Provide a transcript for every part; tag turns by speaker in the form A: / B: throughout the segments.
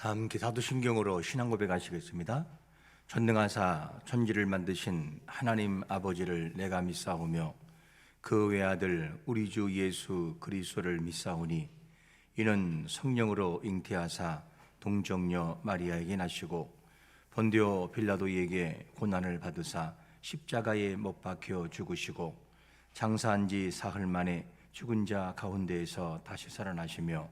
A: 다 함께 사도신경으로 신앙 고백하시겠습니다. 전능하사 천지를 만드신 하나님 아버지를 내가 믿사오며 그 외아들 우리 주 예수 그리스도를 믿사오니 이는 성령으로 잉태하사 동정녀 마리아에게 나시고 본디오 빌라도에게 고난을 받으사 십자가에 못 박혀 죽으시고 장사한 지 사흘 만에 죽은 자 가운데에서 다시 살아나시며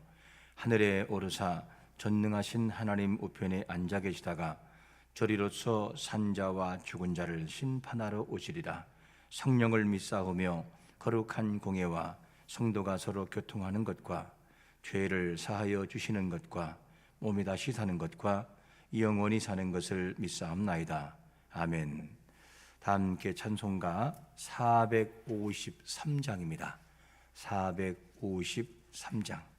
A: 하늘에 오르사 전능하신 하나님 우편에 앉아 계시다가 저리로서 산자와 죽은 자를 심판하러 오시리라. 성령을 믿사오며 거룩한 공예와 성도가 서로 교통하는 것과 죄를 사하여 주시는 것과 몸이 다시 사는 것과 영원히 사는 것을 믿사옵나이다. 아멘. 다 함께 찬송가 453장입니다. 453장.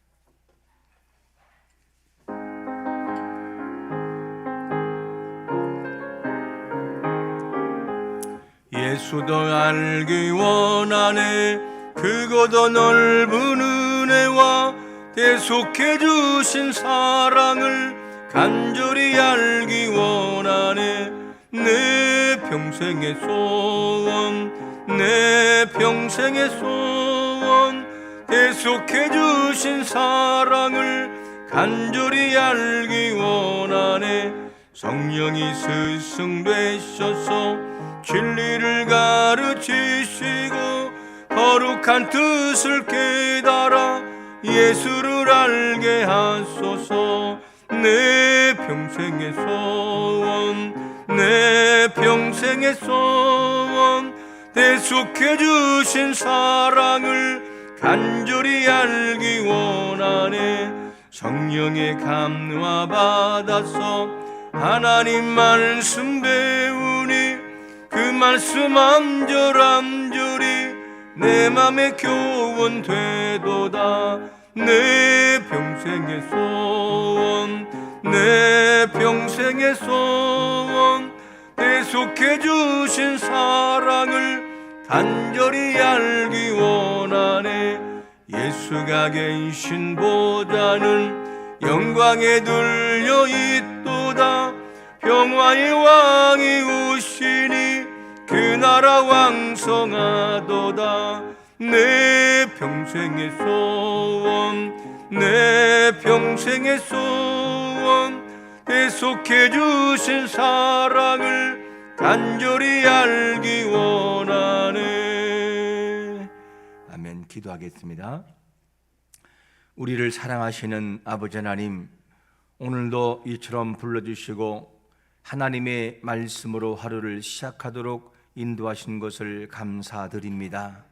A: 예수도 알기 원하네. 크고도 넓은 은혜와 대속해 주신 사랑을 간절히 알기 원하네. 내 평생의 소원, 내 평생의 소원, 대속해 주신 사랑을 간절히 알기 원하네. 성령이 스승되셔서 진리를 가르치시고 거룩한 뜻을 깨달아 예수를 알게 하소서. 내 평생의 소원, 내 평생의 소원, 대속해 주신 사랑을 간절히 알기 원하네. 성령의 감화 받아서 하나님 말씀 배우니 그 말씀 암절암절이 내 맘에 교훈 되도다. 내 평생의 소원, 내 평생의 소원, 대속해 주신 사랑을 간절히 알기 원하네. 예수가 계신 보좌는 영광에 들려 있도다. 평화의 왕이 오시니 그 나라 왕성하도다. 내 평생의 소원, 내 평생의 소원, 대속해 주신 사랑을 간절히 알기 원하네. 아멘. 기도하겠습니다. 우리를 사랑하시는 아버지 하나님, 오늘도 이처럼 불러주시고 하나님의 말씀으로 하루를 시작하도록 인도하신 것을 감사드립니다.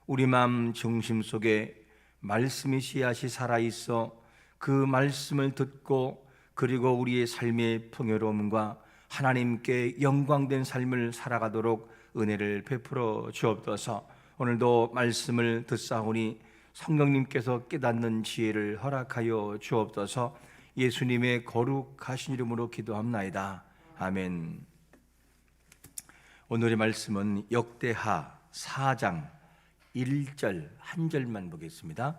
A: 우리 마음 중심 속에 말씀의 씨앗이 살아있어 그 말씀을 듣고 그리고 우리의 삶의 풍요로움과 하나님께 영광된 삶을 살아가도록 은혜를 베풀어 주옵소서. 오늘도 말씀을 듣사오니 성령님께서 깨닫는 지혜를 허락하여 주옵소서. 예수님의 거룩하신 이름으로 기도합나이다. 아멘. 오늘의 말씀은 역대하 4장 1절 한 절만 보겠습니다.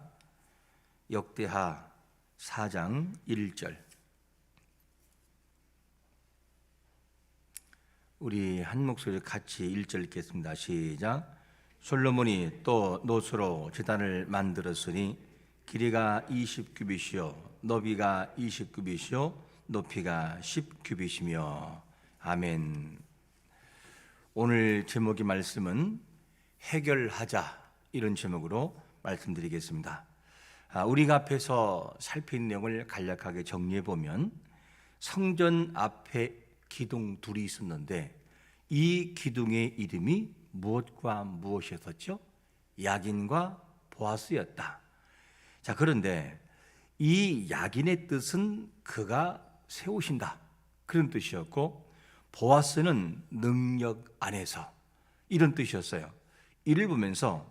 A: 역대하 4장 1절. 우리 한 목소리 같이 1절 읽겠습니다. 시작. 솔로몬이 또 노수로 제단을 만들었으니 길이가 20규빗이요 너비가 20규빗이요 높이가 10규빗이며. 아멘. 오늘 제목의 말씀은 해결하자, 이런 제목으로 말씀드리겠습니다. 우리가 앞에서 살핀 내용을 간략하게 정리해 보면 성전 앞에 기둥 둘이 있었는데 이 기둥의 이름이 무엇과 무엇이었었죠? 야긴과 보아스였다. 자, 그런데 이 야긴의 뜻은 그가 세우신다, 그런 뜻이었고, 보아스는 능력 안에서, 이런 뜻이었어요. 이를 보면서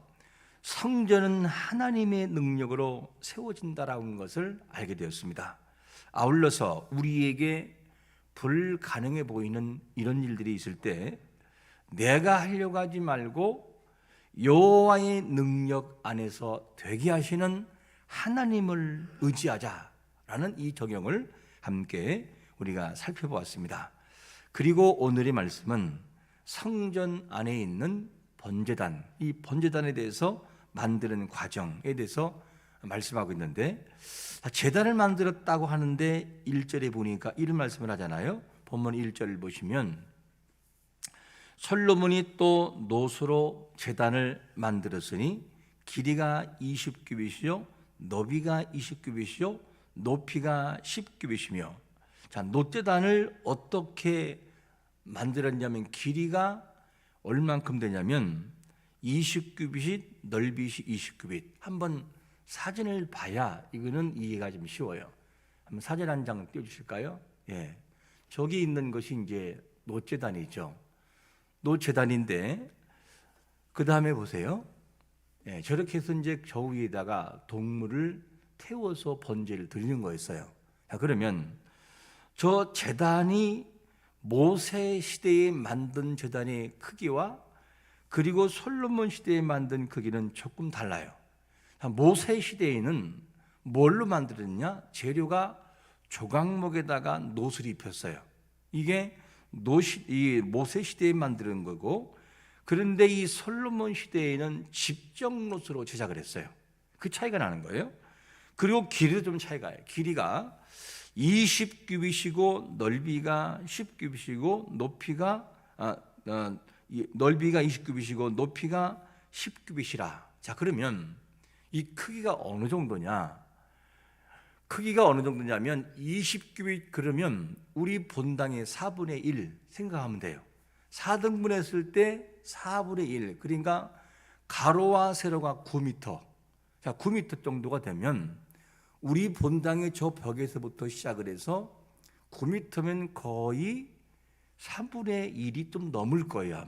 A: 성전은 하나님의 능력으로 세워진다라는 것을 알게 되었습니다. 아울러서 우리에게 불가능해 보이는 이런 일들이 있을 때 내가 하려고 하지 말고 여호와의 능력 안에서 되게 하시는 하나님을 의지하자라는 이 적용을 함께 우리가 살펴보았습니다. 그리고 오늘의 말씀은 성전 안에 있는 번제단, 이 번제단에 대해서 만드는 과정에 대해서 말씀하고 있는데, 제단을 만들었다고 하는데 1절에 보니까 이런 말씀을 하잖아요. 본문 1절을 보시면 솔로몬이 또 노소로 제단을 만들었으니 길이가 20규빗이요 너비가 20규빗이요 높이가 10규빗이며, 자, 노제단을 어떻게 만들었냐면 길이가 얼만큼 되냐면 20규빗이 넓이 20규빗. 한번 사진을 봐야 이거는 이해가 좀 쉬워요. 한번 사진 한 장 띄워주실까요? 예, 저기 있는 것이 이제 노제단이죠. 노제단인데 그 다음에 보세요. 예, 저렇게 해서 이제 저 위에다가 동물을 태워서 번제를 드리는 거였어요. 자, 그러면 저 제단이 모세 시대에 만든 제단의 크기와 그리고 솔로몬 시대에 만든 크기는 조금 달라요. 모세 시대에는 뭘로 만들었냐? 재료가 조각목에다가 노스를 입혔어요. 이게 이 모세 시대에 만드는 거고, 그런데 이 솔로몬 시대에는 집정노스로 제작을 했어요. 그 차이가 나는 거예요. 그리고 길이도 좀 차이가 나요. 길이가 20규빗이고 넓이가 10규빗이고 높이가 넓이가 20규빗이고 높이가 10규빗이라. 자, 그러면 이 크기가 어느 정도냐? 크기가 어느 정도냐면 20규빗 그러면 우리 본당의 4분의 1 생각하면 돼요. 4등분 했을 때 4분의 1, 그러니까 가로와 세로가 9m. 자, 9m 정도가 되면 우리 본당의 저 벽에서부터 시작을 해서 9m면 거의 3분의 1이 좀 넘을 거예요.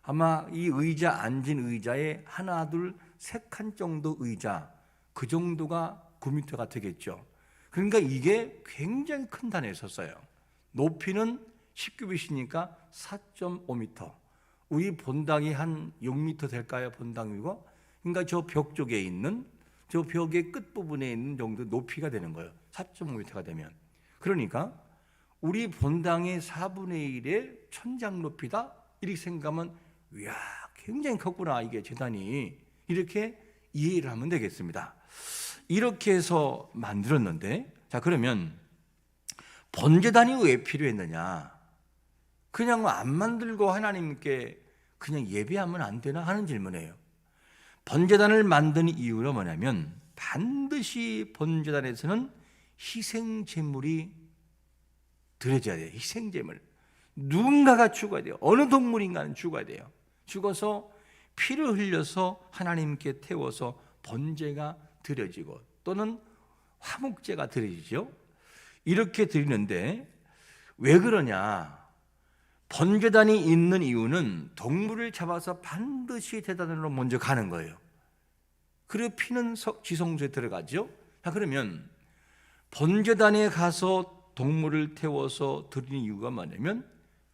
A: 아마 이 의자, 앉은 의자에 하나 둘 세 칸 정도 의자, 그 정도가 9m가 되겠죠. 그러니까 이게 굉장히 큰 단에 섰어요. 높이는 10규빗이니까 4.5m. 우리 본당이 한 6m 될까요? 본당이고. 그러니까 저 벽 쪽에 있는, 저 벽의 끝부분에 있는 정도 높이가 되는 거예요. 4.5m가 되면. 그러니까 우리 본당의 4분의 1의 천장 높이다, 이렇게 생각하면 이야, 굉장히 컸구나, 이게 제단이. 이렇게 이해를 하면 되겠습니다. 이렇게 해서 만들었는데, 자, 그러면 번제단이 왜 필요했느냐? 그냥 안 만들고 하나님께 그냥 예배하면 안 되나 하는 질문이에요. 번제단을 만든 이유가 뭐냐면 반드시 번제단에서는 희생제물이 드려져야 돼요. 희생제물. 누군가가 죽어야 돼요. 어느 동물인가는 죽어야 돼요. 죽어서 피를 흘려서 하나님께 태워서 번제가 드려지고 또는 화목제가 드려지죠. 이렇게 드리는데 왜 그러냐? 번제단이 있는 이유는 동물을 잡아서 반드시 제단으로 먼저 가는 거예요. 그리고 피는 지성소에 들어가죠. 자, 그러면 번제단에 가서 동물을 태워서 드리는 이유가 뭐냐면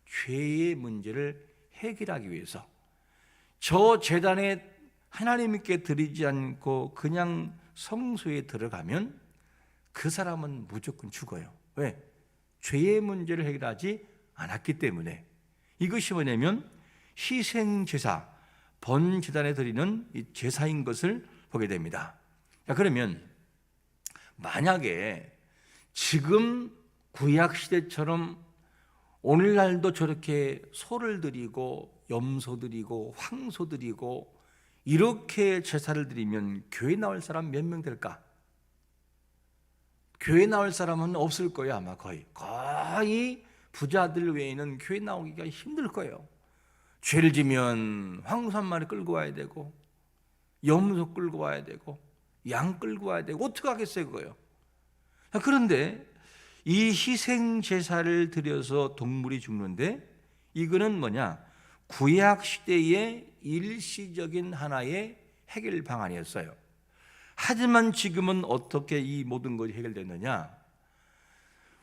A: 죄의 문제를 해결하기 위해서. 저 제단에 하나님께 드리지 않고 그냥 성소에 들어가면 그 사람은 무조건 죽어요. 왜? 죄의 문제를 해결하지 않았기 때문에. 이것이 뭐냐면 희생제사, 번제단에 드리는 이 제사인 것을 보게 됩니다. 자, 그러면 만약에 지금 구약시대처럼 오늘날도 저렇게 소를 드리고 염소 드리고 황소 드리고 이렇게 제사를 드리면 교회 나올 사람 몇 명 될까? 교회 나올 사람은 없을 거예요. 아마 거의 부자들 외에는 교회 나오기가 힘들 거예요. 죄를 지면 황소 한 마리 끌고 와야 되고 염소 끌고 와야 되고 양 끌고 와야 되고 어떻게 하겠어요 그거요. 그런데 이 희생 제사를 드려서 동물이 죽는데 이거는 뭐냐? 구약 시대의 일시적인 하나의 해결 방안이었어요. 하지만 지금은 어떻게 이 모든 것이 해결됐느냐?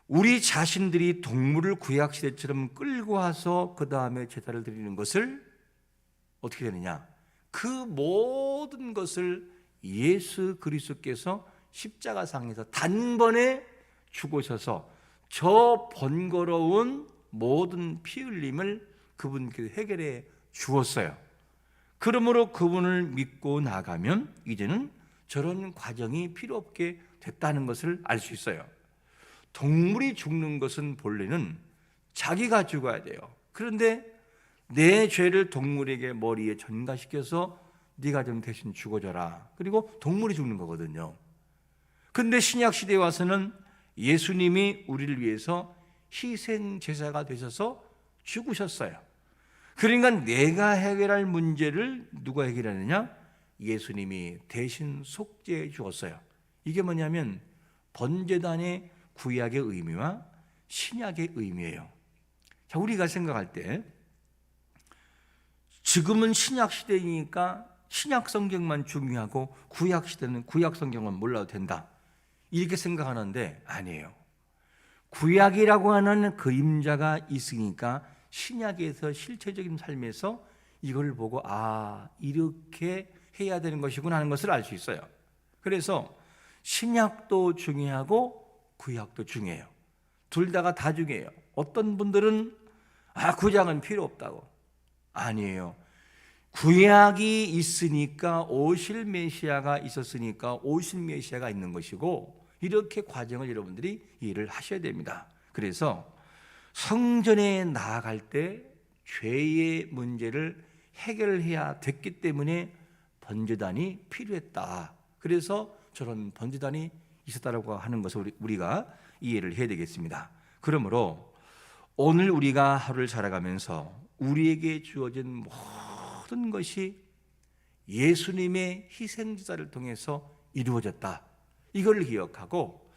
A: 우리 자신들이 동물을 구약 시대처럼 끌고 와서 그 다음에 제사를 드리는 것을 어떻게 되느냐? 그 모든 것을 예수 그리스도께서 십자가상에서 단번에 죽으셔서 저 번거로운 모든 피 흘림을 그분께서 해결해 주었어요. 그러므로 그분을 믿고 나가면 이제는 저런 과정이 필요 없게 됐다는 것을 알 수 있어요. 동물이 죽는 것은 본래는 자기가 죽어야 돼요. 그런데 내 죄를 동물에게 머리에 전가시켜서 네가 좀 대신 죽어줘라. 그리고 동물이 죽는 거거든요. 근데 신약 시대에 와서는 예수님이 우리를 위해서 희생 제사가 되셔서 죽으셨어요. 그러니까 내가 해결할 문제를 누가 해결하느냐? 예수님이 대신 속죄해 주었어요. 이게 뭐냐면 번제단의 구약의 의미와 신약의 의미예요. 자, 우리가 생각할 때 지금은 신약 시대이니까 신약 성경만 중요하고 구약 시대는 구약 성경만 몰라도 된다, 이렇게 생각하는데 아니에요. 구약이라고 하는 그림자가 있으니까 신약에서 실체적인 삶에서 이걸 보고 이렇게 해야 되는 것이구나 하는 것을 알 수 있어요. 그래서 신약도 중요하고 구약도 중요해요. 둘 다가 다 중요해요. 어떤 분들은 구약은 필요 없다고. 아니에요. 구약이 있으니까 오실 메시아가 있었으니까 오실 메시아가 있는 것이고, 이렇게 과정을 여러분들이 이해를 하셔야 됩니다. 그래서 성전에 나아갈 때 죄의 문제를 해결해야 됐기 때문에 번제단이 필요했다. 그래서 저런 번제단이 있었다라고 하는 것을 우리가 이해를 해야 되겠습니다. 그러므로 오늘 우리가 하루를 살아가면서 우리에게 주어진 모든 것이 예수님의 희생제사를 통해서 이루어졌다, 이걸 기억하고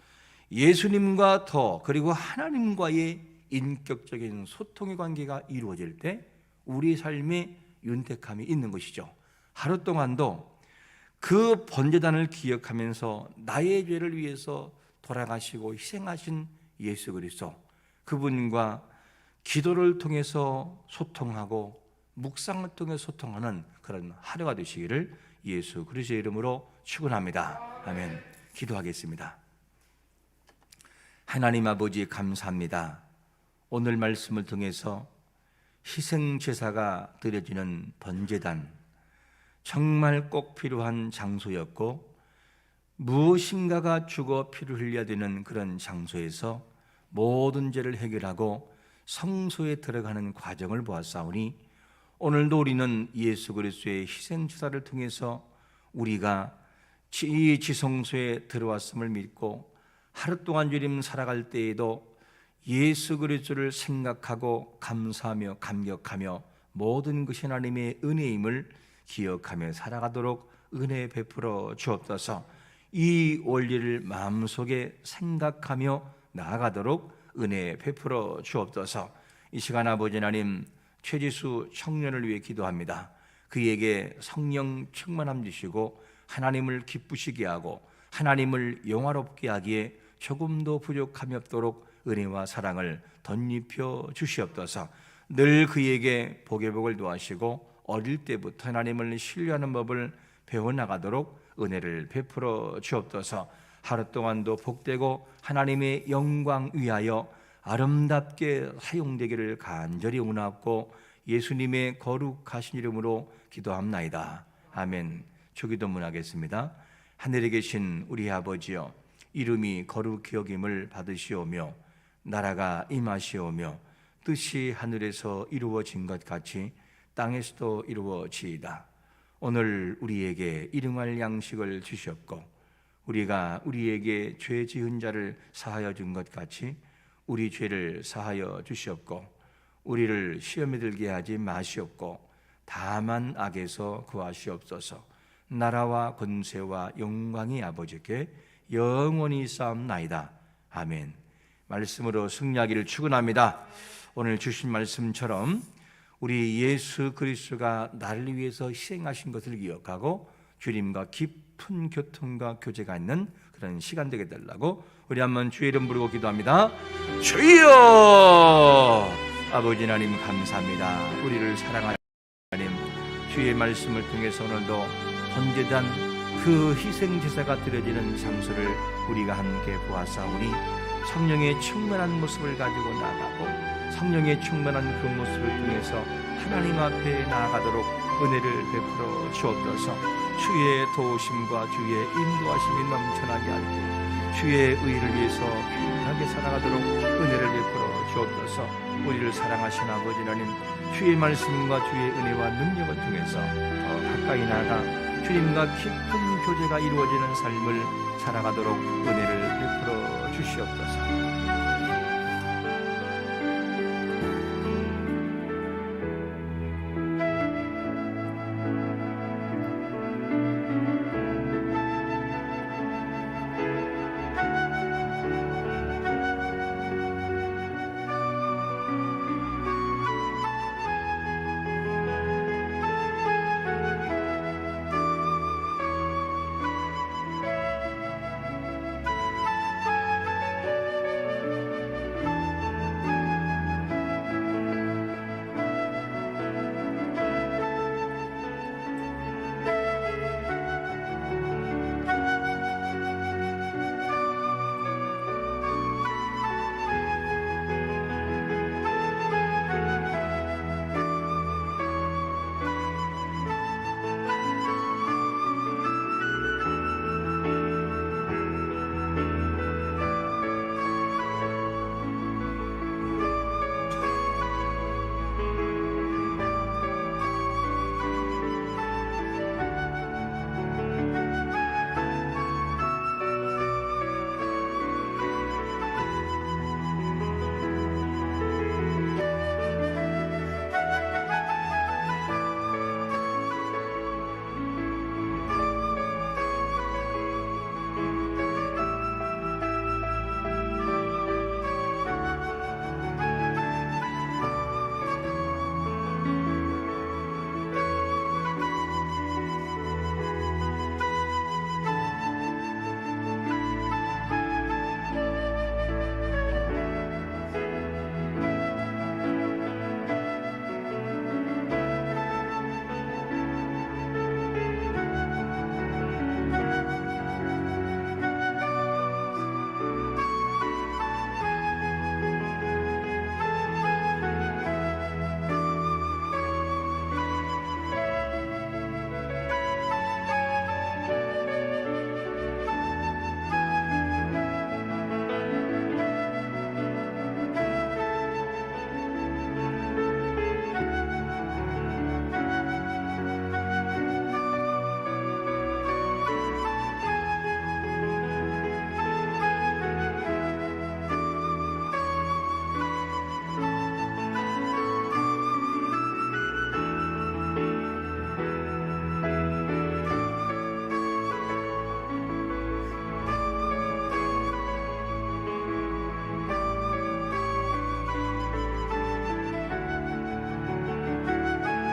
A: 예수님과 그리고 하나님과의 인격적인 소통의 관계가 이루어질 때 우리 삶에 윤택함이 있는 것이죠. 하루 동안도 그 번제단을 기억하면서 나의 죄를 위해서 돌아가시고 희생하신 예수 그리스도, 그분과 기도를 통해서 소통하고 묵상을 통해 소통하는 그런 하루가 되시기를 예수 그리스도의 이름으로 축원합니다. 아멘. 기도하겠습니다. 하나님 아버지, 감사합니다. 오늘 말씀을 통해서 희생제사가 드려지는 번제단, 정말 꼭 필요한 장소였고 무엇인가가 죽어 피를 흘려야 되는 그런 장소에서 모든 죄를 해결하고 성소에 들어가는 과정을 보았사오니, 오늘도 우리는 예수 그리스도의 희생제사를 통해서 우리가 이 지성소에 들어왔음을 믿고 하루 동안 주님 살아갈 때에도 예수 그리스도를 생각하고 감사하며 감격하며 모든 것이 하나님의 은혜임을 기억하며 살아가도록 은혜 베풀어 주옵소서. 이 원리를 마음속에 생각하며 나아가도록 은혜 베풀어 주옵소서. 이 시간 아버지 하나님, 최지수 청년을 위해 기도합니다. 그에게 성령 충만함 주시고 하나님을 기쁘시게 하고 하나님을 영화롭게 하기에 조금도 부족함이 없도록 은혜와 사랑을 덧입혀 주시옵소서. 늘 그에게 복의 복을 도하시고 어릴 때부터 하나님을 신뢰하는 법을 배워나가도록 은혜를 베풀어 주옵소서. 하루 동안도 복되고 하나님의 영광 위하여 아름답게 사용되기를 간절히 원하옵고 예수님의 거룩하신 이름으로 기도합나이다. 아멘. 주기도문 하겠습니다. 하늘에 계신 우리 아버지여, 이름이 거룩히 여김을 받으시오며 나라가 임하시오며 뜻이 하늘에서 이루어진 것 같이 땅에서도 이루어지이다. 오늘 우리에게 일용할 양식을 주시옵고 우리가 우리에게 죄 지은 자를 사하여 준 것 같이 우리 죄를 사하여 주시옵고 우리를 시험에 들게 하지 마시옵고 다만 악에서 구하시옵소서. 나라와 권세와 영광이 아버지께 영원히 쌓옵나이다. 아멘. 말씀으로 승리하기를 축원합니다. 오늘 주신 말씀처럼 우리 예수 그리스도가 나를 위해서 희생하신 것을 기억하고 주님과 깊은 교통과 교제가 있는 그런 시간 되게 달라고 우리 한번 주의 이름 부르고 기도합니다. 주여! 아버지 하나님 감사합니다. 우리를 사랑하는 하나님, 주의 말씀을 통해서 오늘도 번제단 그 희생제사가 드려지는 장소를 우리가 함께 보았사오니 성령의 충만한 모습을 가지고 나아가고 성령의 충만한 그 모습을 통해서 하나님 앞에 나아가도록 은혜를 베풀어 주옵소서. 주의 도우심과 주의 인도하심이 넘쳐나게 하고 주의 의를 위해서 귀하게 살아가도록 은혜를 베풀어 주옵소서. 우리를 사랑하신 아버지 하나님, 주의 말씀과 주의 은혜와 능력을 통해서 더 가까이 나아가 주님과 깊은 교제가 이루어지는 삶을 살아가도록 은혜를 베풀어 주시옵소서.